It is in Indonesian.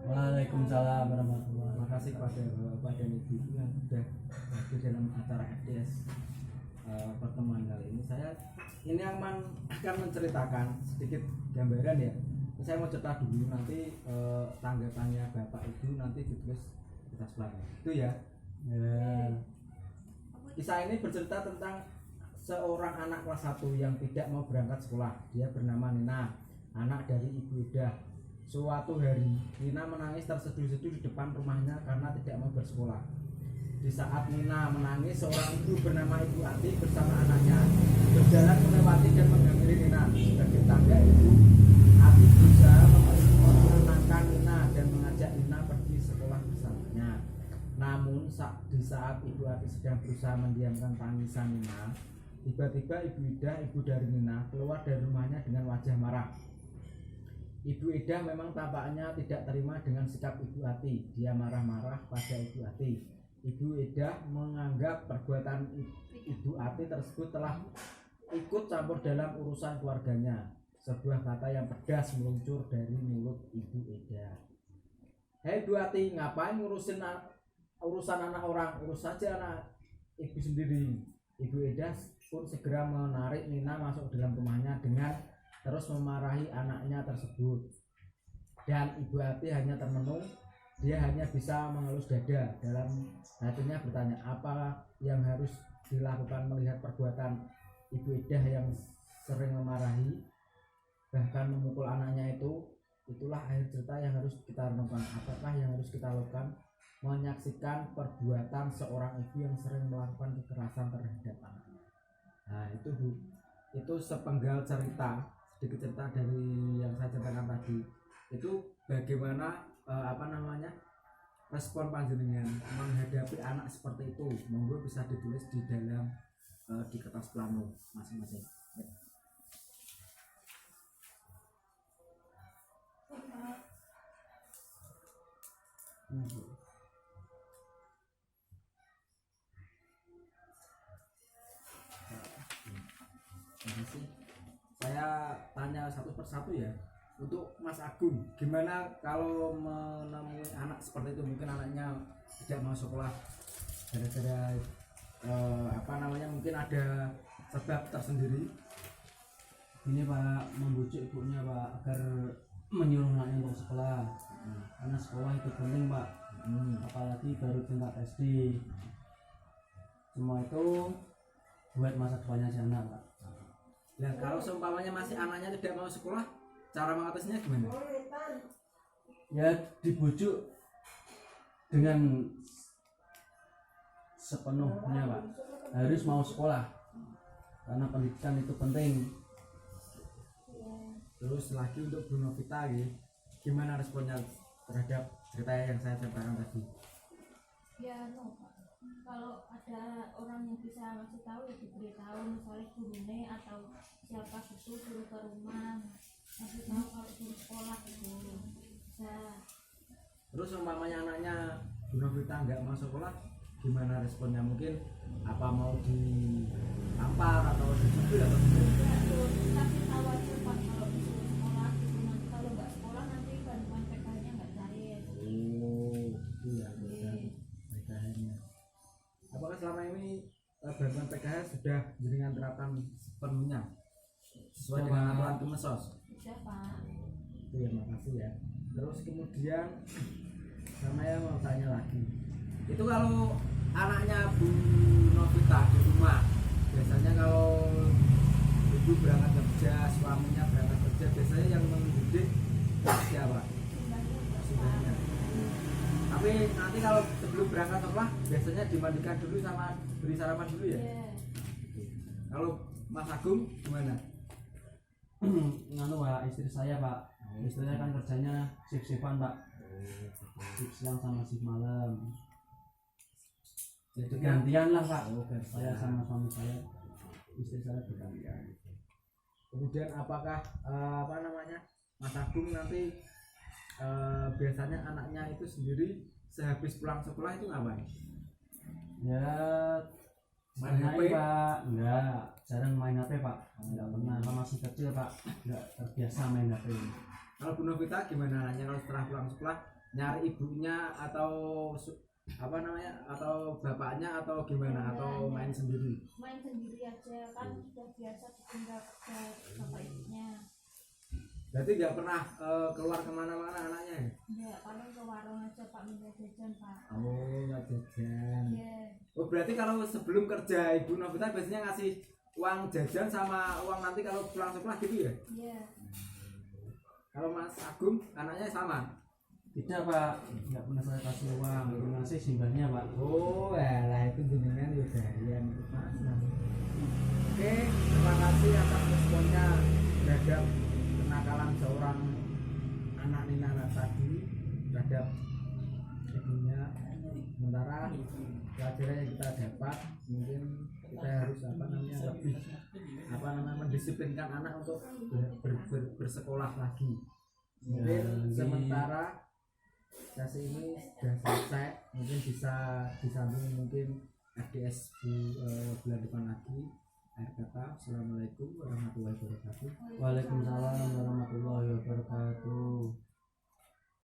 Waalaikumsalam warahmatullahi Terima kasih kepada Bapak dan Ibu yang sudah hadir dalam acara FDS pertemuan kali ini. Ini akan menceritakan sedikit gambaran ya. Saya mau cerita dulu, nanti tanggapannya Bapak Ibu nanti ditulis di atas belakang. Itu ya. Kisah ini bercerita tentang seorang anak kelas 1 yang tidak mau berangkat sekolah. Dia bernama Nina, anak dari Ibu Eda. Suatu hari, Nina menangis terseduh-seduh di depan rumahnya karena tidak mau bersekolah. Di saat Nina menangis, seorang ibu bernama Ibu Ati bersama anaknya berjalan melewati dan menghampiri Nina. Sebagai tangga, Ibu Ati berusaha menenangkan Nina dan mengajak Nina pergi sekolah bersamanya. Namun di saat Ibu Ati sedang berusaha mendiamkan tangisan Nina, tiba-tiba Ibu Ida, ibu dari Nina, keluar dari rumahnya dengan wajah marah. Ibu Eda memang tampaknya tidak terima dengan sikap Ibu Ati. Dia marah-marah pada Ibu Ati. Ibu Eda menganggap perbuatan Ibu Ati tersebut telah ikut campur dalam urusan keluarganya. Sebuah kata yang pedas meluncur dari mulut Ibu Eda. "Hei Ibu Ati, ngapain ngurusin urusan anak orang? Urus saja anak ibu sendiri." Ibu Eda pun segera menarik Nina masuk dalam rumahnya dengan terus memarahi anaknya tersebut. Dan Ibu Ati hanya termenung. Dia hanya bisa mengelus dada. Dalam hatinya bertanya, apa yang harus dilakukan melihat perbuatan Ibu Eda yang sering memarahi bahkan memukul anaknya itu. Itulah akhir cerita yang harus kita renungkan. Apakah yang harus kita lakukan? Menyaksikan perbuatan seorang ibu yang sering melakukan kekerasan terhadap anaknya. Nah itu sepenggal cerita, sedikit cerita dari yang saya ceritakan tadi. Itu bagaimana respon panjenengan menghadapi anak seperti itu. Monggo bisa ditulis di dalam di kertas plano masing-masing. Saya tanya satu persatu ya. Untuk Mas Agung, gimana kalau menemui anak seperti itu? Mungkin anaknya tidak mau sekolah gara-gara mungkin ada sebab tersendiri. Ini Pak, membujuk ibunya Pak agar menyuruh anaknya untuk sekolah. Karena sekolah itu penting Pak. Apalagi baru tingkat SD. Semua itu buat masa depannya si anak Pak. Nah, kalau seumpamanya masih anaknya tidak mau sekolah, cara mengatasinya gimana? Ya dibujuk dengan sepenuhnya Pak. Harus mau sekolah. Karena pendidikan itu penting. Terus lagi untuk Bu Novita, gimana responnya terhadap cerita yang saya ceritakan tadi? Ya kalau ada orang yang bisa ngasih tahu ya diberitahu, misalnya gurunya atau siapa gitu suruh ke rumah ngasih tahu kalau suruh sekolah gitu bisa. Terus umpamanya anaknya Bu Novita nggak mau sekolah, gimana responnya? Mungkin apa mau ditampar atau dicubit atau Kasih tahu aja Pak kalau disuruh sekolah gitu, nanti kalau nggak sekolah nanti bantuan PKH-nya nggak cair. Iya PKH-nya. Apakah selama ini bantuan PKH sudah dengan terapkan sepenuhnya sesuai dengan aturan Kemensos? Sudah Pak. Itu ya, makasih ya. Terus kemudian saya mau tanya lagi, itu kalau anaknya Bu Novita di rumah, biasanya kalau ibu berangkat kerja, suaminya berangkat kerja, biasanya yang mendidik siapa? Sundanya. Tapi nanti kalau sebelum berangkat sekolah biasanya dimandikan dulu sama beri sarapan dulu ya? Kalau Mas Agung gimana? Nganu Pak, istri saya Pak. Istrinya kan kerjanya shift-shiftan Pak. Shift siang sama shift malam. Jadi gantian lah Pak. Saya sama suami saya, istri saya bergantian. Kemudian apakah Mas Agung nanti biasanya anaknya itu sendiri sehabis pulang sekolah itu ngapain? Ya Main HP? Pak, enggak, jarang main HP Pak, enggak pernah, masih kecil Pak, enggak terbiasa main HP. Kalau Bu Novita gimana anaknya kalau setelah pulang sekolah nyari ibunya atau apa namanya atau bapaknya atau gimana atau main sendiri? Main sendiri aja kan sudah biasa ditinggal kerja bapak ibunya. Berarti nggak pernah keluar kemana-mana anaknya ya? Enggak, paling ke warung aja Pak minta jajan Pak. Oh nggak jajan. Iya. Oh berarti kalau sebelum kerja Ibu Novita biasanya ngasih uang jajan sama uang nanti kalau pulang sekolah gitu ya? Iya. Kalau Mas Agung anaknya sama? Tidak pak, nggak pernah saya kasih uang, itu ngasih simbahnya pak. Oh lah itu jenengan udah yang Mas. Oke, terima kasih atas responnya terhadap kenakalan seorang anak Nina anak tadi terhadap ibunya. Sementara pelajaran yang kita dapat mungkin kita harus lebih mendisiplinkan anak untuk bersekolah lagi. Mungkin sementara sesi ini sudah selesai, mungkin bisa disambung mungkin ADS bulan depan lagi. Akhir kata, assalamualaikum warahmatullahi wabarakatuh. Waalaikumsalam warahmatullahi wabarakatuh.